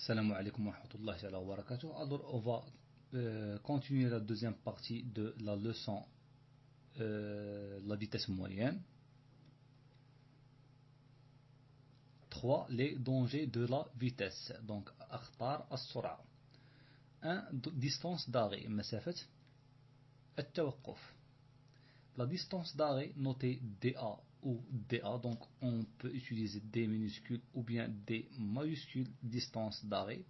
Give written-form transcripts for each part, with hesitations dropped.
Salam alaikum wa rahmatullahi wa barakatuh. Alors, on va continuer la deuxième partie de la leçon la vitesse moyenne. 3. Les dangers de la vitesse. Donc, akhtar as-sur'a. 1. Distance d'arrêt. مسافة التوقف. La distance d'arrêt notée DA ou DA, donc on peut utiliser D minuscule ou bien D majuscule, distance d'arrêt,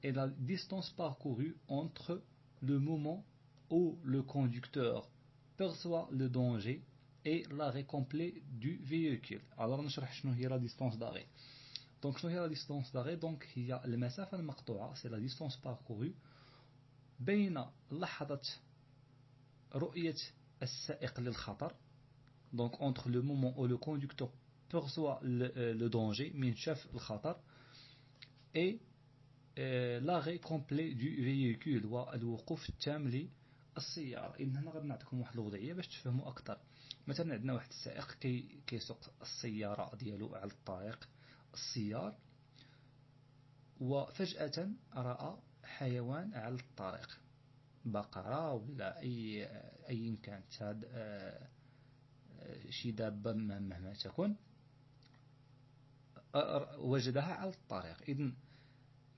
et la distance parcourue entre le moment où le conducteur perçoit le danger et l'arrêt complet du véhicule. Alors نشرح شنو هي la distance d'arrêt. Donc شنو هي la distance d'arrêt. Donc هي المسافة المقطوعة, c'est la distance parcourue بين لحظة رؤية السائق للخطر, donc entre le moment où le conducteur perçoit le danger من شاف الخطر et l'arrêt complet du véhicule والوقوف التام للسيارة. إذن هنا غادي نعطيكم واحد الوضعية باش تفهموا أكثر. مثلا عندنا واحد السائق كيسوق السيارة ديالو على الطريق السيار, وفجأة رأى حيوان على الطريق, بقرة ولا أي كانت هاد شي دابة مهما تكون, وجدها على الطريق. إذن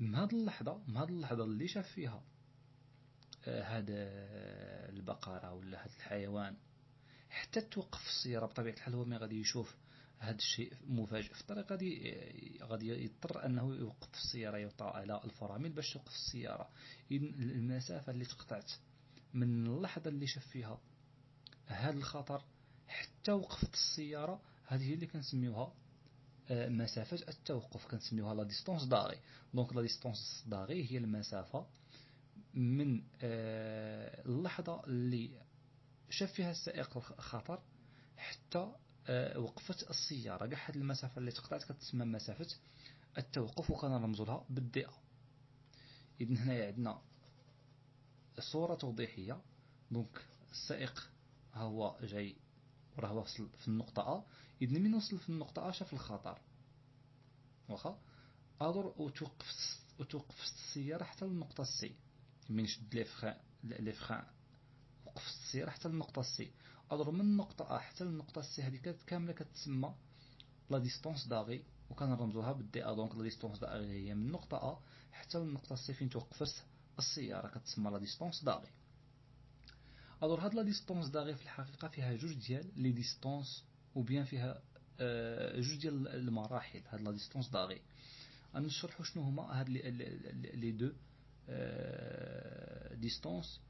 من هذه اللحظة اللي شاف فيها هذا البقرة ولا هذا الحيوان حتى توقف السيارة, بطبيعة الحال هو ما غادي يشوف هذا الشيء مفاجئ في الطريق, غادي يضطر أنه يوقف السيارة, يوطأ على الفرامل باش توقف السيارة. إذن المسافة اللي تقطعت من اللحظة اللي شاف فيها هذا الخطر حتى وقفت السيارة, هذه اللي كنسميوها مسافة التوقف, كنسميوها لا ديستونس داغي. دونك لا ديستونس داغي هي المسافة من اللحظة اللي شاف فيها السائق الخطر حتى وقفت السيارة. كاع هذه المسافة اللي تقطعت كتسمى مسافة التوقف, وكنرمزوا لها بالدي ا. إذن هنا عندنا صورة توضيحية. دونك السائق هو جاي وراه وصل في النقطة أ. إذن من وصل في النقطة أ شاف الخطر, واخا أدور وتوقف السيارة حتى النقطة سي. من شد لي فران وقف السيارة حتى النقطة سي. أدور من النقطة أ حتى النقطة سي, هذه كاملة كتسمى لا ديستونس داغي, وكنرمزوها بالدي ا. دونك لا ديستونس داغي هي من النقطة أ حتى النقطة سي فين توقفت السيارة, كتسمى لا ديستونس داغي. الور هاد لا ديستونس داغي في الحقيقة فيها جوج ديال لي ديستونس, وبيان فيها جوج ديال المراحل. هاد لا ديستونس داغي غنشرحوا شنو هما هاد لي دو ديستونس,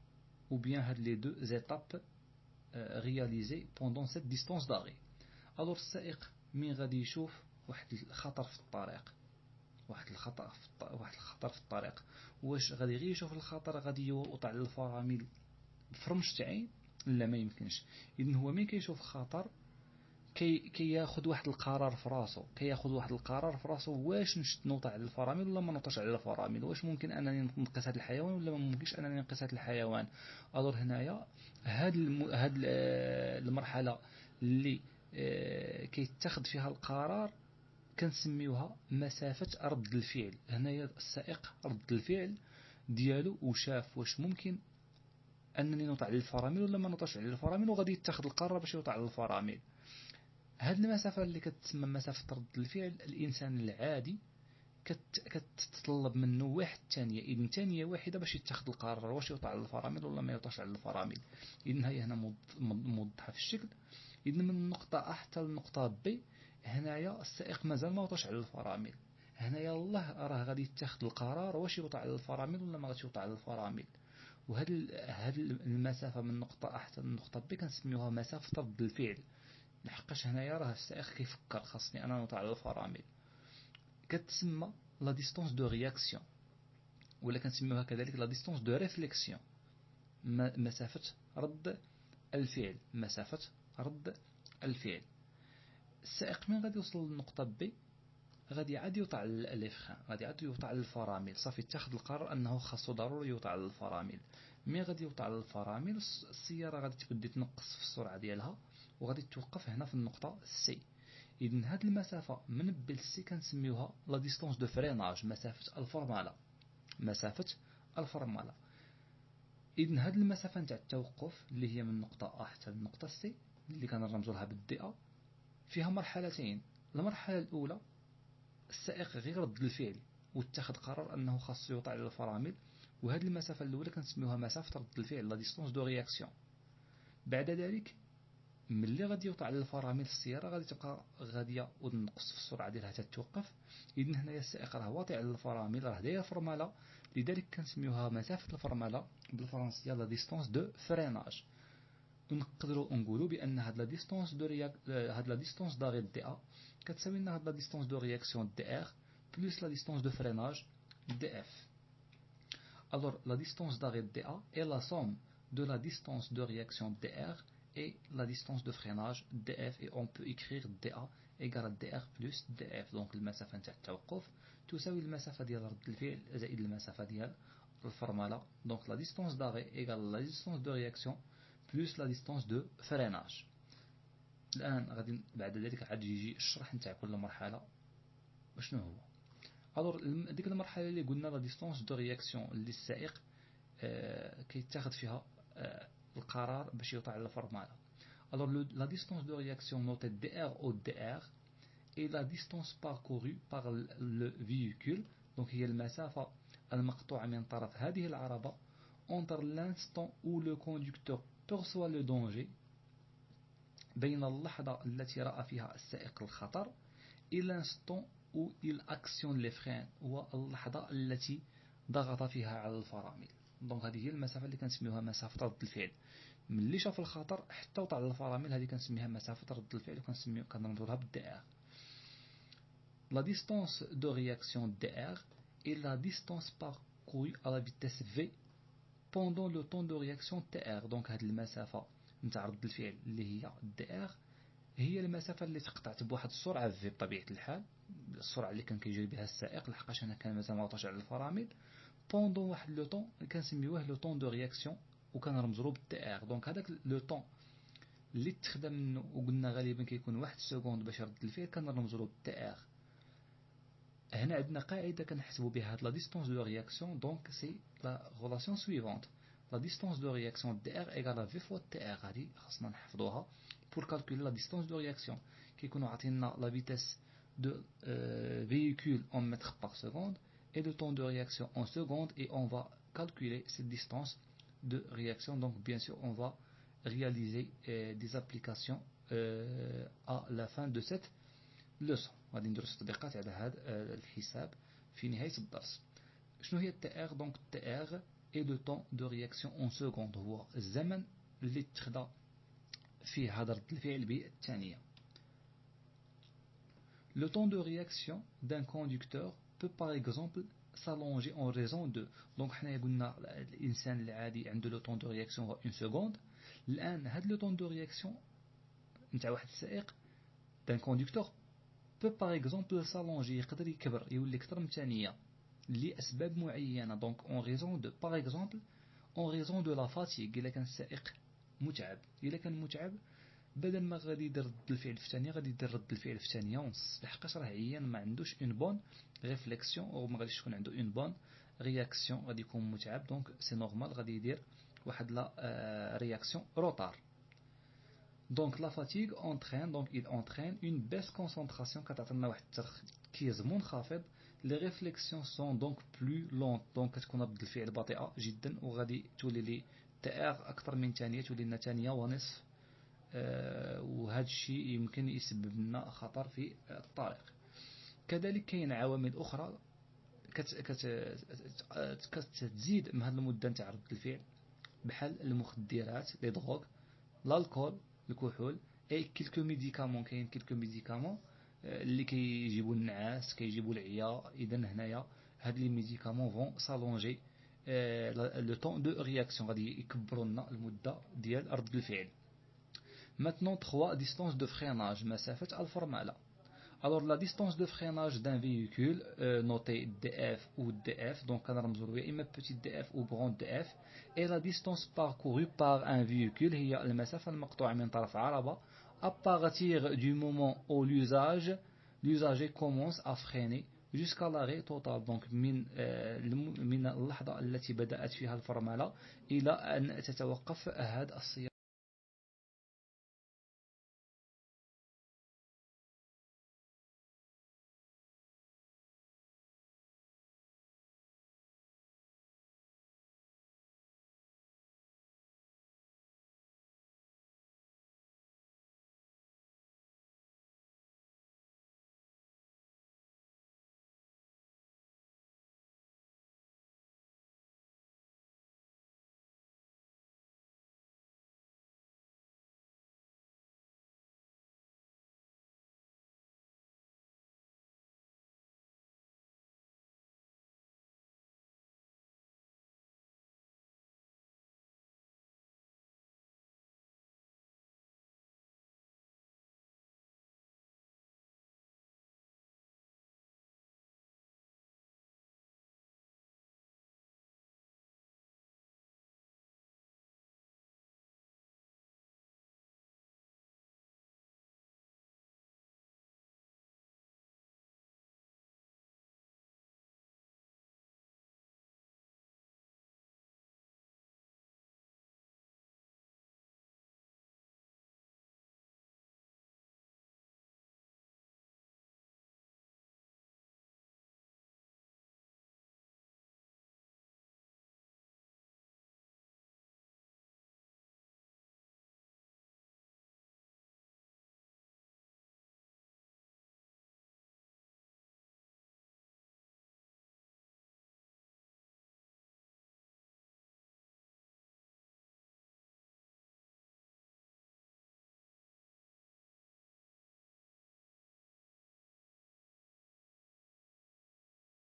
وبيان هاد لي دو زيتاب رياليزي بوندون سيت ديستونس داغي. الور السائق مين غادي يشوف واحد الخطر في الطريق, واحد الخطر في الطريق, واش غادي غير يشوف الخطر غادي يوطع للفرامل بفرمشة عين؟ لا, ما يمكنش. إذن هو مين كيشوف خطر كي ياخذ واحد القرار في راسه, واش نوطع على الفرامل ولا ما نوطعش على الفرامل, واش ممكن انني نقيس هذا الحيوان ولا ما ممكنش انني نقيس هذا الحيوان. الور هنايا هاد المرحله اللي كيتخذ فيها القرار كنسميوها مسافه رد الفعل. هنايا السائق رد الفعل ديالو وشاف واش ممكن انني نوطع على الفرامل ولا ما نوطعش على الفرامل, وغادي يتخذ القرار باش يوطع على الفرامل. هذه المسافة اللي كتسمى مسافة رد الفعل, الإنسان العادي كتتطلب منه واحد ثانية, إذن ثانية واحدة باش يتخذ القرار واش يوطع على الفرامل ولا ما يوطعش على الفرامل. إذن هي هنا موضحة في الشكل. إذن من النقطة أ حتى النقطة بي, هنايا السائق مازال ما وطعش على الفرامل. هنايا الله راه غادي يتخذ القرار واش يوطع على الفرامل ولا ما غاديش يوطع على الفرامل. وهذه المسافة من النقطة أ حتى النقطة بي كنسميوها مسافة رد الفعل. لحقاش هنايا راه السائق كيفكر خاصني انا نوطع على الفرامل, كتسمى لا ديستونس دو رياكسيون, ولا كنسميوها كذلك لا ديستونس دو ريفليكسيون, مسافة رد الفعل. السائق من غادي يوصل للنقطة بي غادي عاد يوطع لي فران, غادي عاد يوطع على الفرامل, صافي اتخذ القرار انه خاصو ضروري يوطع على الفرامل. مي غادي يوطع على الفرامل, السيارة غادي تبدي تنقص في السرعة ديالها وغادي توقف هنا في النقطة سي. إذن هاد المسافة من B ل C كنسميوها لا ديستونس دو فريناج، مسافة الفرملة، مسافة الفرملة. إذن هاد المسافة نتاع التوقف اللي هي من نقطة A حتى لنقطة C اللي كنرمزو لها بالدي A فيها مرحلتين. المرحلة الأولى السائق غير رد الفعل واتخذ قرار أنه خاص يوطع على الفرامل، وهذه المسافة الأولى كنسميوها مسافة رد الفعل لا ديستونس دو رياكسيون. بعد ذلك ملي غادي يوطع على الفرامل السيارة غادي تبقى غادية ونقص في السرعة ديالها حتى توقف. إذن هنايا السائق راه واطي على الفرامل، راه داير فرملة، لذلك كنسميوها مسافة الفرملة بالفرنسية لا ديستونس دو فريناج. ونقدروا نقولوا بأن هاد لا ديستونس دو هاد لا ديستونس داري دي A كتساوي لنا هاد لا ديستونس دو رياكسيون دي ار بلس لا ديستونس دو فريناج دي اف. Alors la distance d'arrêt dA est la somme de la distance de réaction dr et la distance de freinage df, et on peut écrire dA égale à dr plus df. Donc المسافة نتاع التوقف تساوي المسافة ديال رد الفعل زائد المسافة ديال الفرملة. Donc la distance d'arrêt égale la distance de réaction plus la distance de freinage. الآن غادي بعد ذلك عاد يجي الشرح نتاع كل مرحلة شنو هو. الور ديك المرحله اللي قلنا لا ديستونس دو رياكسيون اللي السائق كيتاخذ فيها القرار باش يوطع على الفرمله. الور لا ديستونس دو رياكسيون نوتي دي ار او دي ار اي لا ديستونس باركورو بار لو فييكول، دونك هي المسافه المقطوعه من طرف هذه العربه entre l'instant où le conducteur perçoit le danger، بين اللحظه التي راى فيها السائق الخطر et l'instant où il actionne les freins، واللحظة التي ضغط فيها على الفرامل. دونك هذه هي المسافة اللي كنسميوها مسافة رد الفعل. ملي شاف الخطر حتى وطع على الفرامل هذه كنسميها مسافة رد الفعل وكنرمزولها بالدي ار. La distance de réaction dr est la distance parcourue à la vitesse v pendant le temps de réaction tr. دونك هذه المسافة نتاع رد الفعل اللي هي dr هي المسافة اللي تقطعت بواحد السرعة في بطبيعة الحال، السرعة اللي كان كيجري بها السائق لحقاش أنا كان مازال ما وطاش على الفرامل بوندون واحد لو طون كنسميوه لو طون دو رياكسيون وكنرمزو بالتي ار. دونك هذاك لو طون اللي تخدم منه وقلنا غالبا كيكون واحد سكوند باش يرد الفعل كنرمزو بالتي ار. هنا عندنا قاعدة كنحسبوا بها هاد لا ديستونس دو رياكسيون، دونك سي لا غولاسيون سويفونت لا ديستونس دو رياكسيون دي ار ايغال في فوا تي ار. هذه خاصنا نحفظوها pour calculer la distance de réaction كيكونوا عطينا la vitesse de véhicule en mètres par seconde et le temps de réaction en secondes, et on va calculer cette distance de réaction. Donc bien sûr on va réaliser des applications à la fin de cette leçon. غادي نديرو تطبيقات على هذا الحساب في نهاية الدرس. شنو هي التي ار؟ دونك التي ار et le temps de réaction en secondes هو الزمن اللي تخدى فيه هذا رد الفعل بالثانية. Le temps de réaction d'un conducteur peut par exemple s'allonger en raison de. Donc حنا قلنا الإنسان العادي عنده لو طون دو رياكسيون هو 1 سكوند. الآن هذا لو طون دو رياكسيون نتاع واحد السائق d'un conducteur peut par exemple s'allonger، يقدر يكبر يولي أكثر من ثانية لأسباب معينة. دونك en raison de par exemple en raison de la fatigue. إلا كان السائق متعب، إلا كان متعب بدل ما غادي يدير رد الفعل في ثانيه غادي يدير رد الفعل في ثانيه ونص، لحقاش راه عيان ما عندوش اون بون ريفليكسيون او ما غاديش تكون عنده اون بون رياكسيون، غادي يكون متعب. دونك سي نورمال غادي يدير واحد لا رياكسيون روتار. دونك لا فاتيغ اونترين دونك il entraîne une baisse concentration كتعطينا واحد التركيز منخفض. لي ريفليكسيون سون دونك بلو لونت، دونك كتكون رد الفعل بطيئه جدا وغادي تولي لي تاغ اكثر من ثانيه، تولي لنا ثانيه ونصف، وهذا الشيء يمكن يسبب لنا خطر في الطريق. كذلك كاين عوامل اخرى كتزيد من هذه المده نتاع رد الفعل بحال المخدرات لي دروغ، الكحول، الكحول اي كيلكو ميديكامون. كاين كيلكو ميديكامون اللي كيجيبوا النعاس كيجيبوا العيا. اذا هنايا هاد لي ميديكامون فون سالونجي لو طون دو رياكسيون، غادي يكبروا لنا المده ديال رد الفعل. Maintenant 3 distance de freinage مسافة الفرملة. Alors la distance de freinage d'un véhicule notée df ou df, donc كنرمزوا يا إما petite df ou grande df، et la distance parcourue par un véhicule هي المسافة المقطوعة من طرف عربة à partir du moment où l'usager commence à freiner jusqu'à l'arrêt total. Donc من اللحظة التي بدأت فيها الفرملة إلى أن تتوقف هذه السيارة